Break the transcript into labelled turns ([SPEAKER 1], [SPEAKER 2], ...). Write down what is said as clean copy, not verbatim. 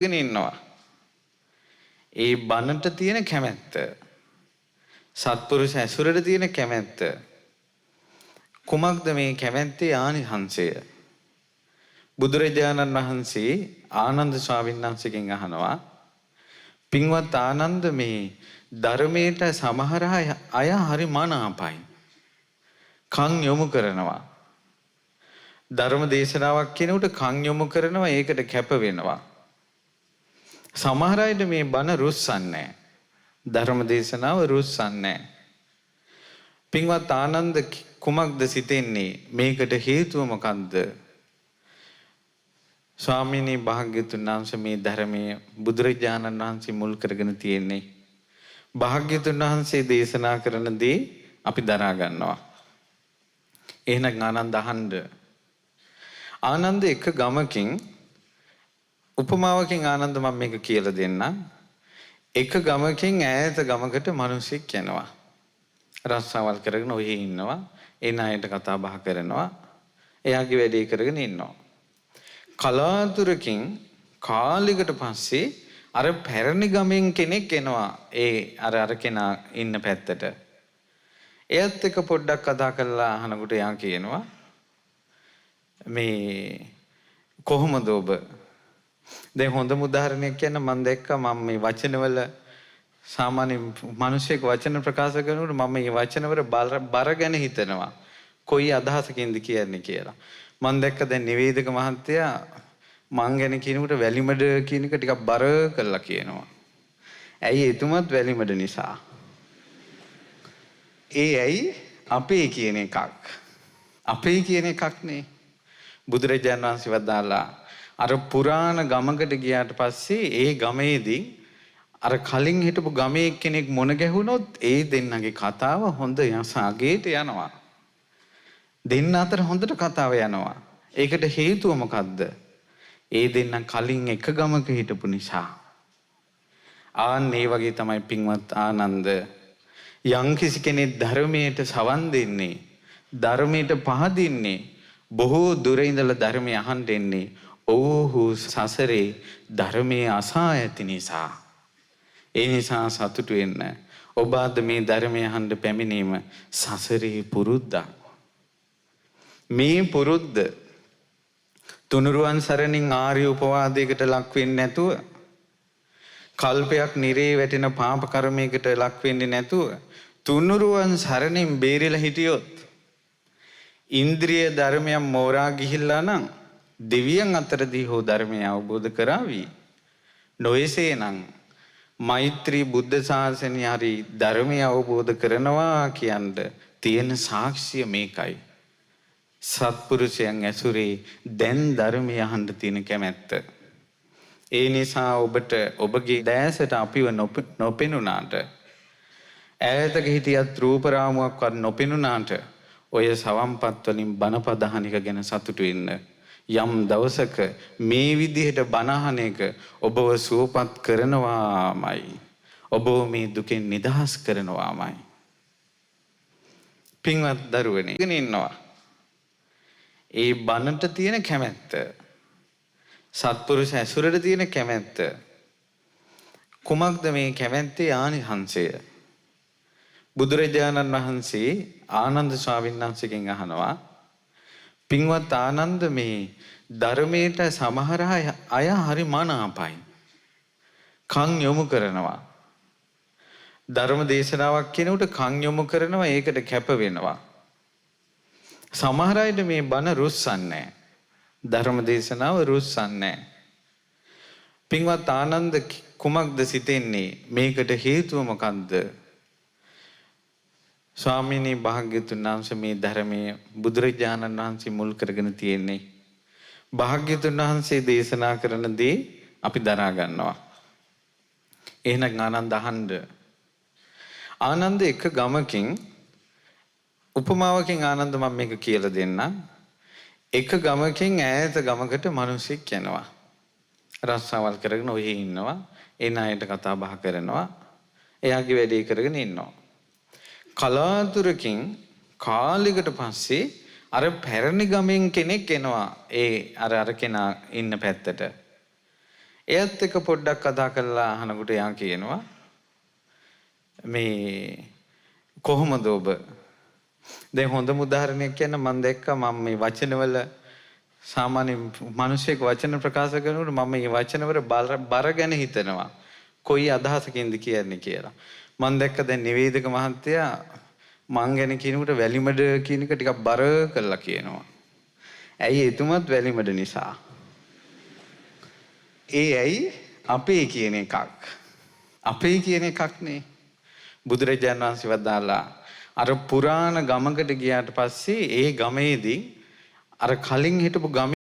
[SPEAKER 1] ඉන්නවා. ඒ බණට තියෙන කැමැත්ත, සත්පුරුෂ ඇසුරට තියෙන කැමැත්ත, කුමක්ද මේ කැමැත්තේ ආනිසංසය? බුදුරජාණන් වහන්සේ ආනන්ද ස්වාමීන් වහන්සේගෙන් අහනවා, පින්වත් ආනන්ද, මේ ධර්මයට සමහර අය හරි මනාපයි, කන් යොමු කරනවා. ධර්ම දේශනාවක් කෙනෙකුට කන් යොමු කරනවා, ඒකට කැප වෙනවා. සමහර අයට මේ බණ රුස්සන්නේ, ධර්ම දේශනාව රුස්සන්නේ. පින්වත් ආනන්ද, කුමක්ද සිතෙන්නේ? මේකට හේතුව මොකක්ද? ස්වාමීනි භාග්‍යතුන් වහන්සේ, මේ ධර්මයේ බුදුරජාණන් වහන්සේ මුල් කරගෙන තියෙන්නේ. භාග්‍යතුන් වහන්සේ දේශනා කරන දේ අපි දරා ගන්නවා. එහෙනම් ආනන්ද අහන්න. ආනන්ද, එක ගමකින් උපමාවකින් ආනන්ද මම මේක කියලා දෙන්නම්. එක ගමකින් ඈත ගමකට මිනිසෙක් යනවා. රස්සාවල් කරගෙන ඔහි ඉන්නවා. ඒ ණයට කතා බහ කරනවා. එයාගේ වැඩේ කරගෙන ඉන්නවා. කලාතුරකින් කාලයකට පස්සේ අර පැරණි ගමෙන් කෙනෙක් එනවා. අර කෙනා ඉන්න පැත්තට. එයත් එක පොඩ්ඩක් කතා කරලා අහනකොට එයා කියනවා, මේ කොහොමද ඔබ? දැන් හොඳම උදාහරණයක් කියන්න මම දැක්කා. මම මේ වචනවල සාමාන්‍ය මිනිස්සෙක් වචන ප්‍රකාශ කරනකොට මම මේ වචනවල බර ගැන හිතනවා. කොයි අදහසකින්ද කියන්නේ කියලා. මම දැක්ක දැන් නිවේදක මහත්තයා මං ගැන කියනකොට වැලිමඩ කියන එක ටිකක් බර කරලා කියනවා. ඇයි? එතුමත් වැලිමඩ නිසා. ඇයි? අපේ කියන එකක්. අපේ කියන එකක් නේ. බුදුරජාණන් වහන්සේ වදාලා, අර පුරාණ ගමකට ගියාට පස්සේ ඒ ගමේදී අර කලින් හිටපු ගමේ කෙනෙක් මොන ගැහුනොත් ඒ දෙන්නගේ කතාව හොඳ යසාගේට යනවා. දෙන්න අතර හොඳට කතාව යනවා. ඒකට හේතුව මොකද්ද? ඒ දෙන්න කලින් එක ගමක හිටපු නිසා. ආන් ඒ වගේ තමයි පින්වත් ආනන්ද, යම්කිසි කෙනෙක් ධර්මයට සවන් දෙන්නේ, ධර්මයට පහදින්නේ, බොහෝ දුර ඉඳලා ධර්මය අහන්න එන්නේ, ඔව්හු සසරේ ධර්මයේ අසා ඇති නිසා. ඒ නිසා සතුටු වෙන්න. ඔබ අද මේ ධර්මය අහන්න පැමිණීම සසරේ පුරුද්දක්. මේ පුරුද්ද තුනුරුවන් සරණින් ආර්ය උපවාදයකට ලක් වෙන්නේ නැතුව, කල්පයක් නිරේ වැටෙන පාප කර්මයකට ලක් වෙන්නේ නැතුව, තුනුරුවන් සරණින් බේරිලා හිටියොත්, ඉන්ද්‍රිය ධර්මයන් මෝරා ගිහිල්ලා නම් දෙවියන් අතරදී හෝ ධර්මය අවබෝධ කරાવી. නොයසේනම් මෛත්‍රී බුද්ධ ශාසනය හරි ධර්මය අවබෝධ කරනවා කියන්න තියෙන සාක්ෂිය මේකයි. සත්පුරුෂයන් ඇසුරේ දැන් ධර්මය අහන්න තියෙන කැමැත්ත. ඒ නිසා ඔබට ඔබගේ දැසට අපිව නොපෙනුනාට, ඈතක හිටියත් රූප රාමුවක්වත් නොපෙනුනාට, ඔය සවම්පත් වලින් බණපද අහන එක ගැන සතුටු වෙන්න. යම් දවසක මේ විදිහට බණ අහන එක ඔබව සුවපත් කරනවාමයි. ඔබව මේ දුකෙන් නිදහස් කරනවාමයි. පින්වත් දරුවනේ ඉන්නවා. ඒ බණට තියෙන කැමැත්ත, සත්පුරුෂ ඇසුරට තියෙන කැමැත්ත, කුමක්ද මේ කැමැත්තේ ආනිසංසය? බුදුරජාණන් වහන්සේ ආනන්ද ස්වාමීන් වහන්සේගෙන් අහනවා, පින්වත් ආනන්ද, මේ ධර්මයට සමහර අය හරි මනාපයි, කන් යොමු කරනවා. ධර්ම දේශනාවක් කෙනෙකුට කන් යොමු කරනවා, ඒකට කැප වෙනවා. සමහර අයට මේ බණ රුස්සන්නේ, ධර්ම දේශනාව රුස්සන්නේ. පින්වත් ආනන්ද, කුමක්ද සිතෙන්නේ? මේකට හේතුව මොකක්ද? ස්වාමීනි භාග්‍යතුන් වහන්සේ, මේ ධර්මයේ බුදුරජාණන් වහන්සේ මුල් කරගෙන තියෙන්නේ. භාග්‍යතුන් වහන්සේ දේශනා කරන දේ අපි දරා ගන්නවා. එහෙනම් ආනන්ද අහන්න. ආනන්ද, එක ගමකින් උපමාවකින් ආනන්ද මම මේක කියලා දෙන්නම්. එක ගමකින් ඈත ගමකට මිනිසෙක් යනවා. රස්සාවල් කරගෙන ඔහි ඉන්නවා. ඒ ණයට කතා බහ කරනවා. එයාගේ වැඩේ කරගෙන ඉන්නවා. කලාතුරකින් කාලයකට පස්සේ අර පැරණි ගමෙන් කෙනෙක් එනවා. අර කෙනා ඉන්න පැත්තට. එයත් එක පොඩ්ඩක් කතා කරලා අහනකොට යා කියනවා මේ කොහොමද ඔබ දැන් හොඳම උදාහරණයක් කියන්න මම දැක්කා මම මේ වචනවල සාමාන්‍ය මිනිස්සෙක් වචන ප්‍රකාශ කරනකොට මම මේ වචනවල බර ගැන හිතනවා කොයි අදහසකින්ද කියන්නේ කියලා. මම දැක්ක දැන් නිවේදක මහත්තයා මං ගැන කියනකොට වැලිමඩ කියන එක ටිකක් බර කරලා කියනවා. ඇයි එතුමත් වැලිමඩ නිසා. ඇයි අපේ කියන එකක්. අපේ කියන එකක්නේ. බුදුරජාණන් වහන්සේ වදාලා අර පුරාණ ගමකට ගියාට පස්සේ ඒ ගමේදී අර කලින් හිටපු ගම